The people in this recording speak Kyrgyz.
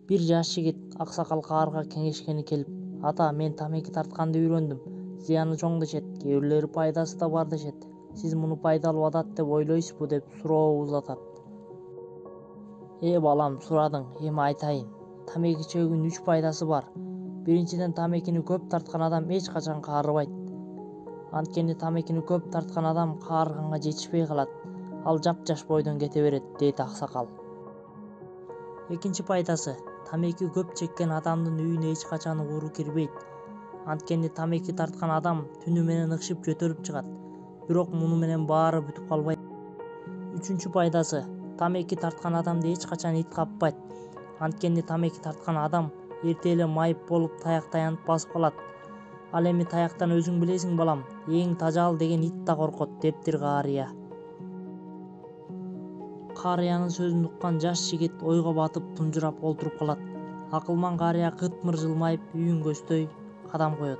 Бир жаш жигит аксакал каарга кеңешкени келип: "Ата, мен тамеки тартканды үйрөндүм. Зыяны чоң дешет, кээ бирлери пайдасы да бар дешет. Сиз муну пайдалуу адат деп ойлойсузбу?" деп суроо узатат. Балам, сурадың, эми айтайын. Тамеки чегүүнүн 3 пайдасы бар. Биринчиден, тамекини көп тарткан адам эч качан каарыбайт. Анткени тамекини көп тарткан адам каарыганга жетишпей калат. Ал жап-жаш бойдон кете берет, дейт аксакал. Экинчи пайдасы: тамеки көп чеккен адамдын үйүнө эч качан ууру кирбейт. Анткени тамеки тарткан адам түнү менен ыкшып жөтөлүп чыгат. Бирок муну менен баары бүтүп калбайт. Үчүнчү пайдасы: тамеки тарткан адамды эч качан ит каппайт. Анткени тамеки тарткан адам эрте эле майып болуп таяк таянып басып калат. Ал эми таяктан өзүң билесиң, балам, эң тажал деген ит да коркот, дептир каарыя. Каарыянын сөзүн уккан жаш жигит ойго батып тунжурап олтуруп калат. Акылман каарыя кыт-мыр жылмайып үйүн көздөй кадам коет.